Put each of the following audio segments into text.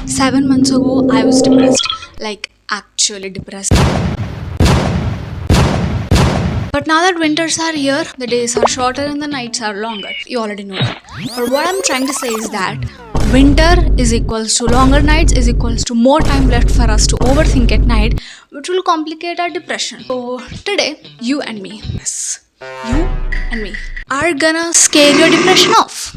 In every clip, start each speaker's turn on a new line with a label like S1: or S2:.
S1: 7 months ago, I was depressed, like actually depressed. But now that winters are here, the days are shorter and the nights are longer. You already know that. But what I'm trying to say is that winter is equals to longer nights is equals to more time left for us to overthink at night, which will complicate our depression. So today, you and me, yes, you and me, are gonna scare your depression off.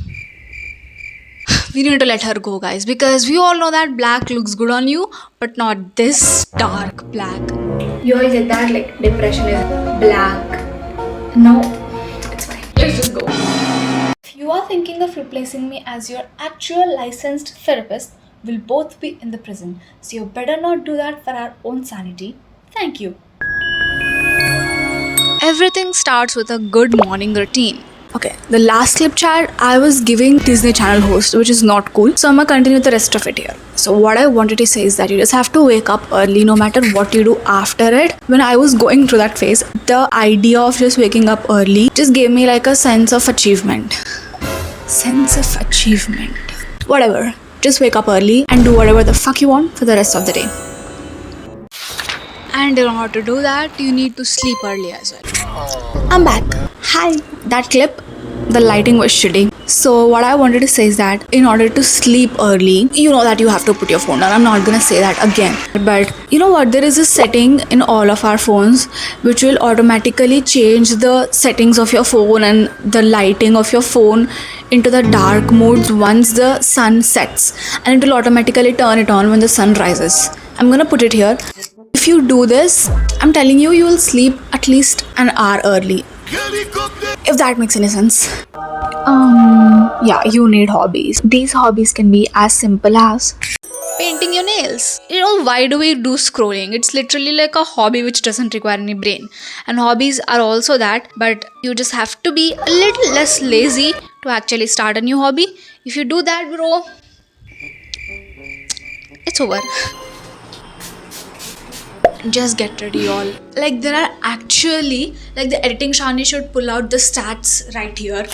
S1: We need to let her go, guys, because we all know that black looks good on you, but not this dark black. You all get that? Like, depression is black. No, it's fine. Let's just go. If you are thinking of replacing me as your actual licensed therapist, we'll both be in the prison. So you better not do that for our own sanity. Thank you. Everything starts with a good morning routine. Okay, the last clip chat I was giving Disney Channel host, which is not cool. So I'm gonna continue the rest of it here. So what I wanted to say is that you just have to wake up early no matter what you do after it. When I was going through that phase, the idea of just waking up early just gave me like a sense of achievement. Whatever. Just wake up early and do whatever the fuck you want for the rest of the day. And in order to do that, you need to sleep early as well. I'm back. Hi. That clip, the lighting was shitty. So what I wanted to say is that in order to sleep early, you know that you have to put your phone down. I'm not gonna say that again. But you know what? There is a setting in all of our phones which will automatically change the settings of your phone and the lighting of your phone into the dark modes once the sun sets. And it will automatically turn it on when the sun rises. I'm gonna put it here. If you do this, I'm telling you, you will sleep at least an hour early. If that makes any sense. Yeah, you need hobbies. These hobbies can be as simple as painting your nails. You know, why do we do scrolling? It's literally like a hobby which doesn't require any brain. And hobbies are also that, but you just have to be a little less lazy to actually start a new hobby. If you do that, bro, it's over. Just get ready, y'all. Like, there are actually, like, the editing Shani should pull out the stats right here.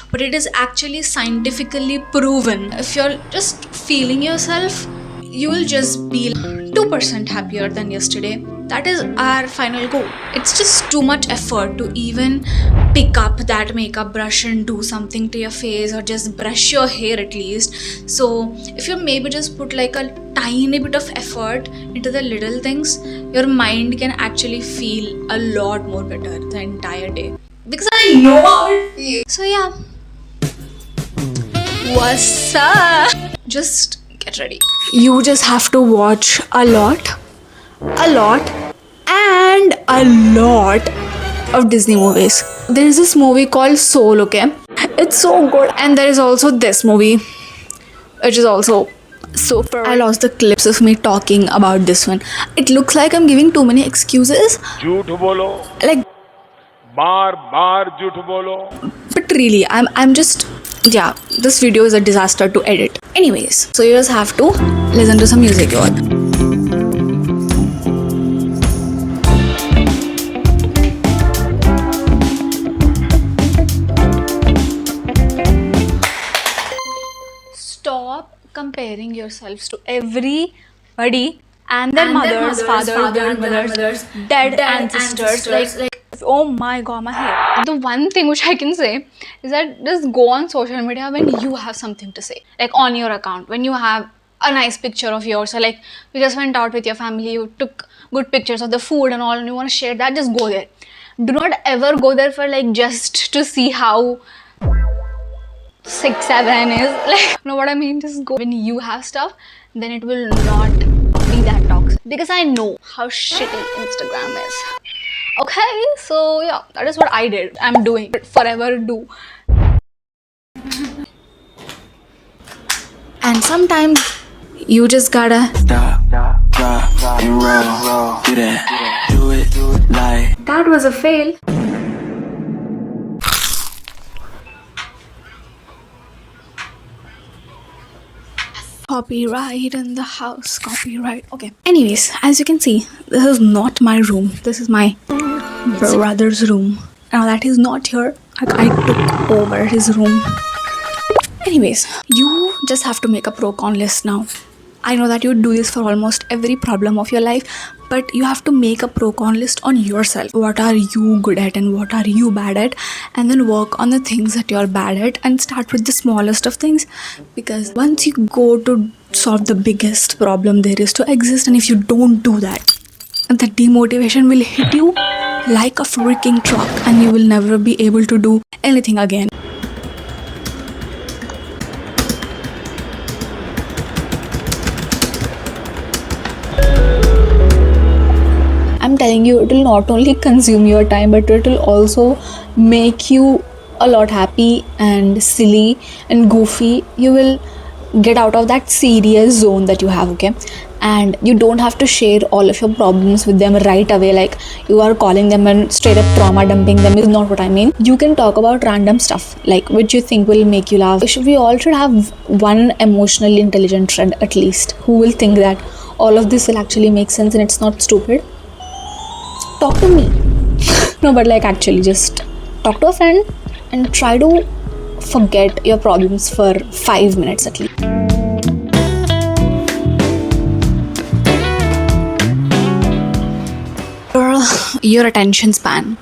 S1: But it is actually scientifically proven. If you're just feeling yourself, you will just be 2% happier than yesterday. That is our final goal. It's just too much effort to even pick up that makeup brush and do something to your face or just brush your hair at least. So if you maybe just put like a tiny bit of effort into the little things, your mind can actually feel a lot more better the entire day. Because I know how it feels. So yeah. What's up? Just get ready. You just have to watch a lot of Disney movies. There is this movie called Soul, okay? It's so good. And there is also this movie, which is also super. I lost the clips of me talking about this one. It looks like I'm giving too many excuses.
S2: झूठ बोलो.
S1: Like
S2: बार झूठ बोलो.
S1: But really, I'm just, yeah, this video is a disaster to edit. Anyways, so you just have to listen to some music, y'all. Stop comparing yourselves to everybody and their mothers, fathers, grandmothers, dead ancestors. Like, oh my god, my hair. The one thing which I can say is that just go on social media when you have something to say. Like on your account, when you have a nice picture of yours, or like you just went out with your family, you took good pictures of the food and all, and you want to share that, just go there. Do not ever go there for like just to see how 6'7" is. Like, you know what I mean? Just go when you have stuff, then it will not be that toxic. Because I know how shitty Instagram is. Okay, so yeah, that is what I did. I'm doing it. Forever do. And sometimes you just gotta stop and roll. Do that. Do it like that was a fail. Copyright in the house. Copyright. Okay. Anyways, as you can see, this is not my room. This is my brother's room. Now that he's not here, I took over his room. Anyways, you just have to make a pro-con list now. I know that you do this for almost every problem of your life, but you have to make a pro-con list on yourself. What are you good at and what are you bad at? And then work on the things that you're bad at and start with the smallest of things. Because once you go to solve the biggest problem there is to exist, and if you don't do that, the demotivation will hit you like a freaking truck and you will never be able to do anything again. I'm telling you, it will not only consume your time, but it will also make you a lot happy and silly and goofy. You will get out of that serious zone that you have, okay? And you don't have to share all of your problems with them right away, like you are calling them and straight up trauma dumping them is not what I mean. You can talk about random stuff, like which you think will make you laugh. We all should have one emotionally intelligent friend at least who will think that all of this will actually make sense and it's not stupid. Talk to me. No, but like actually just talk to a friend and try to forget your problems for 5 minutes at least. Girl, your attention span.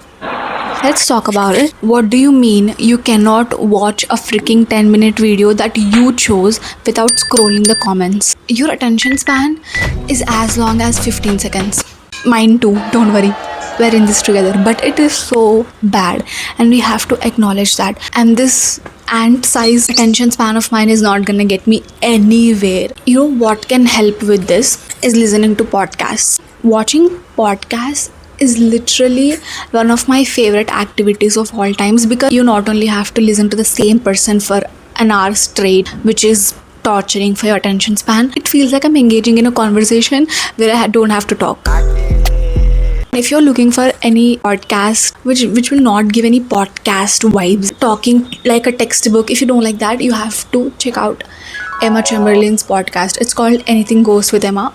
S1: Let's talk about it. What do you mean you cannot watch a freaking 10-minute video that you chose without scrolling the comments? Your attention span is as long as 15 seconds. Mine too, don't worry. We're in this together. But it is so bad and we have to acknowledge that. And this ant-sized attention span of mine is not gonna get me anywhere. You know what can help with this is listening to podcasts. Watching podcasts is literally one of my favorite activities of all times, because you not only have to listen to the same person for an hour straight, which is torturing for your attention span. It feels like I'm engaging in a conversation where I don't have to talk. If you're looking for any podcast which will not give any podcast vibes, talking like a textbook, if you don't like that, you have to check out Emma Chamberlain's podcast. It's called Anything Goes with Emma.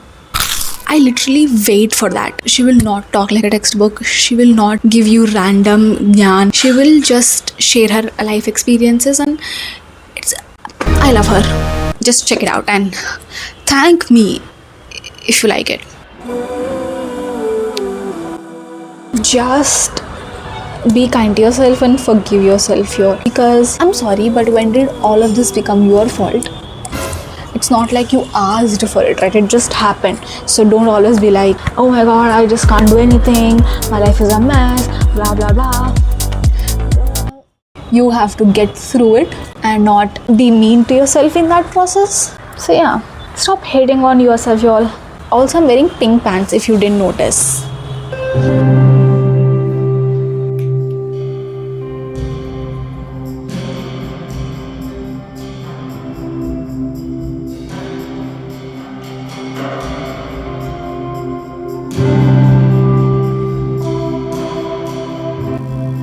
S1: I literally wait for that. She will not talk like a textbook. She will not give you random gyan. She will just share her life experiences, and I love her. Just check it out and thank me if you like it. Just be kind to yourself and forgive yourself here. Because I'm sorry, but when did all of this become your fault? It's not like you asked for it, right? It just happened. So don't always be like, oh my god, I just can't do anything, my life is a mess, blah blah blah. You have to get through it and not be mean to yourself in that process. So yeah, stop hating on yourself, y'all. Also, I'm wearing pink pants if you didn't notice.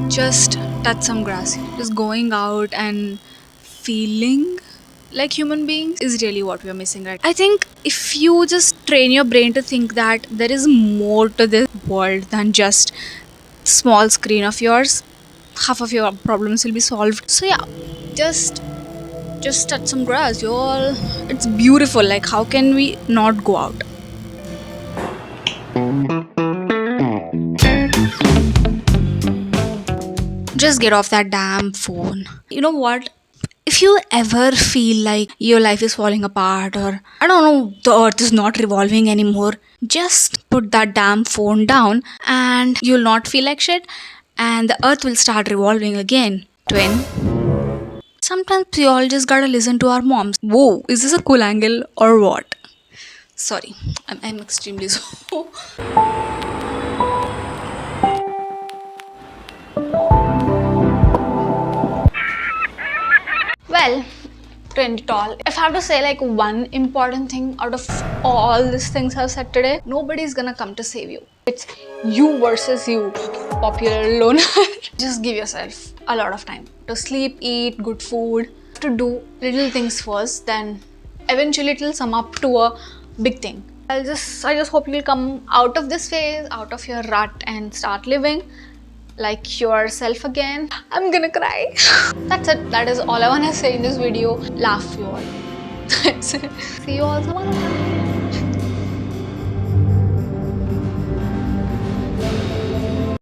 S1: Just touch some grass. Just going out and feeling like human beings is really what we are missing, right? I think if you just train your brain to think that there is more to this world than just small screen of yours, half of your problems will be solved. So yeah, just touch some grass, y'all. It's beautiful. Like, how can we not go out? Just get off that damn phone. You know what? If you ever feel like your life is falling apart, or I don't know, the earth is not revolving anymore, just put that damn phone down and you'll not feel like shit, and the earth will start revolving again, twin. Sometimes we all just gotta listen to our moms. Whoa, is this a cool angle or what? Sorry, I'm extremely so. Well, to end it all, if I have to say like one important thing out of all these things I've said today, nobody's gonna come to save you. It's you versus you, popular loner. Just give yourself a lot of time to sleep, eat good food, to do little things first, then eventually it'll sum up to a big thing. I just hope you'll come out of this phase, out of your rut, and start living like yourself again. I'm gonna cry. That's it. That is all I wanna say in this video. Laugh, you all. That's it. See you all some other time.